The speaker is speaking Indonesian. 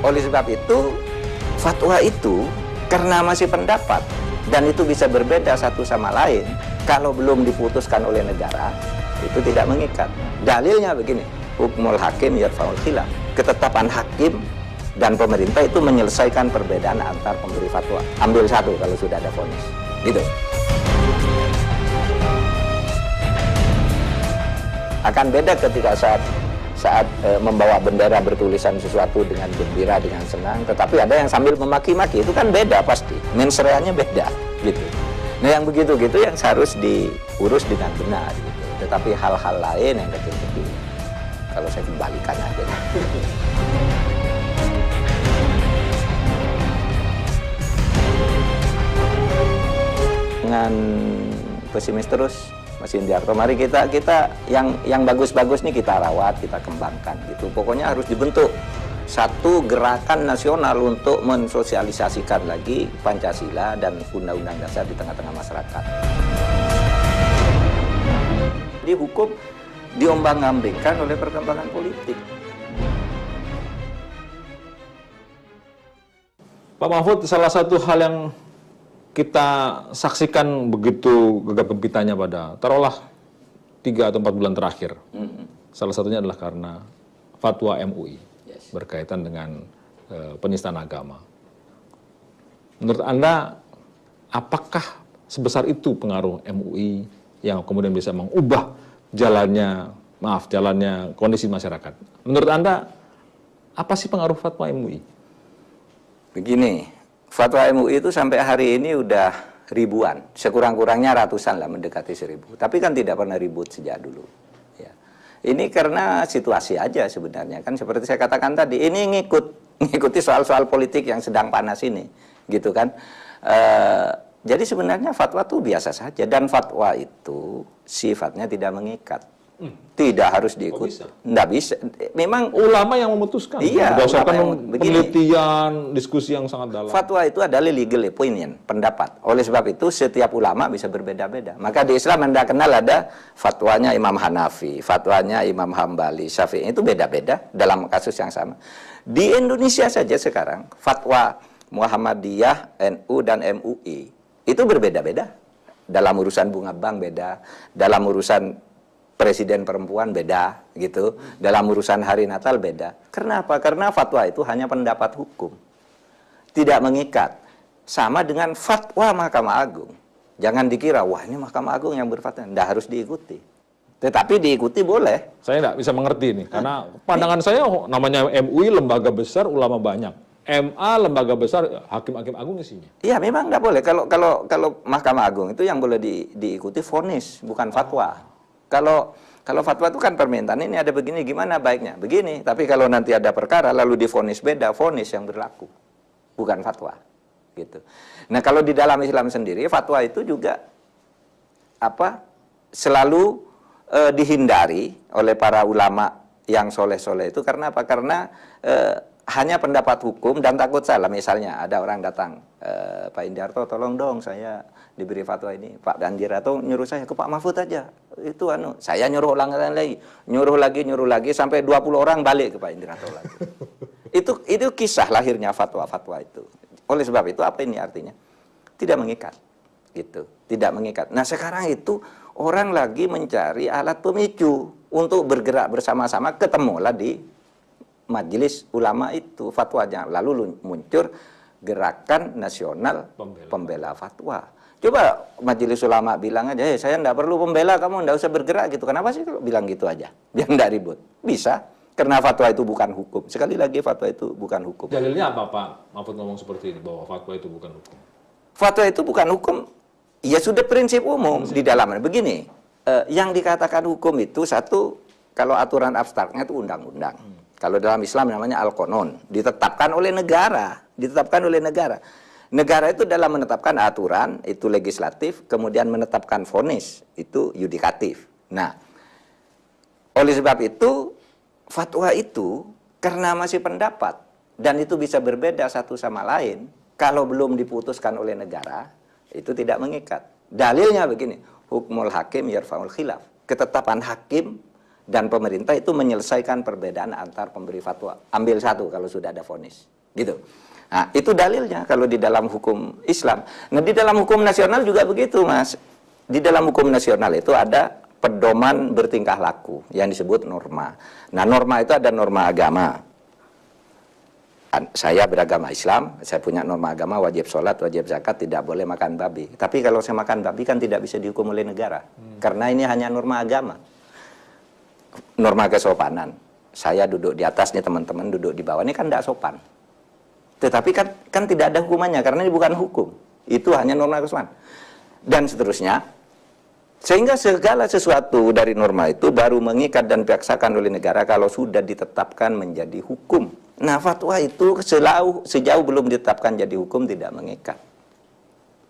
Oleh sebab itu, fatwa itu karena masih pendapat dan itu bisa berbeda satu sama lain, kalau belum diputuskan oleh negara, itu tidak mengikat. Dalilnya begini, hukmul hakim yarfa'ul khilaf. Ketetapan hakim dan pemerintah itu menyelesaikan perbedaan antar pemberi fatwa. Ambil satu kalau sudah ada vonis. Gitu. Akan beda ketika saat membawa bendera bertulisan sesuatu dengan gembira, dengan senang, tetapi ada yang sambil memaki-maki, itu kan beda pasti, mensreanya beda gitu. Nah yang begitu-gitu yang harus diurus dengan benar gitu. Tetapi hal-hal lain yang kecil-kecil, kalau saya kembalikan aja. Dengan pesimis terus, Mas Indiarto, mari kita yang bagus-bagus nih kita rawat, kita kembangkan gitu. Pokoknya harus dibentuk satu gerakan nasional untuk mensosialisasikan lagi Pancasila dan Undang-Undang Dasar di tengah-tengah masyarakat. Di hukum diombang-ambingkan oleh perkembangan politik. Pak Mahfud, salah satu hal yang kita saksikan begitu gegap gempitanya pada taruhlah 3 atau 4 bulan terakhir. Salah satunya adalah karena fatwa MUI berkaitan dengan penistaan agama. Menurut Anda, apakah sebesar itu pengaruh MUI yang kemudian bisa mengubah jalannya kondisi masyarakat? Menurut Anda, apa sih pengaruh fatwa MUI? Begini, fatwa MUI itu sampai hari ini udah ribuan, sekurang-kurangnya ratusan lah, mendekati 1000. Tapi kan tidak pernah ribut sejak dulu. Ya. Ini karena situasi aja sebenarnya, kan seperti saya katakan tadi, ini ngikuti soal-soal politik yang sedang panas ini, gitu kan. Jadi sebenarnya fatwa itu biasa saja, dan fatwa itu sifatnya tidak mengikat. Tidak harus diikuti. Tidak bisa. Memang ulama yang memutuskan. Iya, berdasarkan penelitian, diskusi yang sangat dalam. Fatwa itu adalah legal opinion, pendapat. Oleh sebab itu setiap ulama bisa berbeda-beda. Maka di Islam Anda kenal ada fatwanya Imam Hanafi, fatwanya Imam Hambali, Syafi'i, itu beda-beda dalam kasus yang sama. Di Indonesia saja sekarang fatwa Muhammadiyah, NU dan MUI itu berbeda-beda. Dalam urusan bunga bank beda, dalam urusan presiden perempuan beda gitu, dalam urusan hari Natal beda. Karena apa? Karena fatwa itu hanya pendapat hukum, tidak mengikat. Sama dengan fatwa Mahkamah Agung. Jangan dikira wah ini Mahkamah Agung yang berfatwa, tidak harus diikuti. Tetapi diikuti boleh. Saya tidak bisa mengerti nih, karena pandangan saya namanya MUI lembaga besar, ulama banyak. MA lembaga besar, hakim-hakim agung isinya. Iya, memang nggak boleh. Kalau Mahkamah Agung itu yang boleh diikuti vonis, bukan fatwa. Kalau fatwa itu kan permintaan, ini ada begini, gimana baiknya? Begini, tapi kalau nanti ada perkara lalu divonis beda, vonis yang berlaku, bukan fatwa. Gitu. Nah kalau di dalam Islam sendiri, fatwa itu juga selalu dihindari oleh para ulama yang soleh-soleh itu. Karena apa? Karena hanya pendapat hukum dan takut salah. Misalnya ada orang datang, Pak Indiarto tolong dong saya diberi fatwa ini. Pak Indiarto nyuruh saya ke Pak Mahfud aja. Itu saya nyuruh nyuruh lagi sampai 20 orang balik ke Pak Indiarto lagi. Itu kisah lahirnya fatwa-fatwa itu. Oleh sebab itu apa ini artinya? Tidak mengikat. Gitu. Tidak mengikat. Nah, sekarang itu orang lagi mencari alat pemicu untuk bergerak bersama-sama, ketemulah di majelis ulama itu fatwanya. Lalu muncul gerakan nasional pembela fatwa. Coba majelis ulama bilang aja, saya enggak perlu pembela, kamu enggak usah bergerak gitu. Kenapa sih kalau bilang gitu aja? Biar enggak ribut. Bisa. Karena fatwa itu bukan hukum. Sekali lagi fatwa itu bukan hukum. Dalilnya apa Pak Mahfud ngomong seperti ini, bahwa fatwa itu bukan hukum? Fatwa itu bukan hukum. Ya sudah prinsip umum di dalamnya. Begini, yang dikatakan hukum itu satu, kalau aturan abstraknya itu undang-undang. Kalau dalam Islam namanya al-qanun, ditetapkan oleh negara, Negara itu dalam menetapkan aturan itu legislatif, kemudian menetapkan vonis itu yudikatif. Nah, oleh sebab itu fatwa itu karena masih pendapat dan itu bisa berbeda satu sama lain, kalau belum diputuskan oleh negara itu tidak mengikat. Dalilnya begini, hukmul hakim yarfa'ul khilaf. Ketetapan hakim dan pemerintah itu menyelesaikan perbedaan antar pemberi fatwa. Ambil satu kalau sudah ada vonis. gitu. Nah, itu dalilnya kalau di dalam hukum Islam. Nah, di dalam hukum nasional juga begitu, Mas. Di dalam hukum nasional itu ada pedoman bertingkah laku yang disebut norma. Nah, norma itu ada norma agama. Saya beragama Islam, saya punya norma agama, wajib sholat, wajib zakat, tidak boleh makan babi. Tapi kalau saya makan babi kan tidak bisa dihukum oleh negara. Karena ini hanya norma agama. Norma kesopanan. Saya duduk di atas, nih teman-teman duduk di bawah, ini kan tidak sopan. Tetapi kan tidak ada hukumannya, karena ini bukan hukum. Itu hanya norma kesopanan. Dan seterusnya. Sehingga segala sesuatu dari norma itu baru mengikat dan dipaksakan oleh negara kalau sudah ditetapkan menjadi hukum. Nah, fatwa itu sejauh belum ditetapkan jadi hukum tidak mengikat.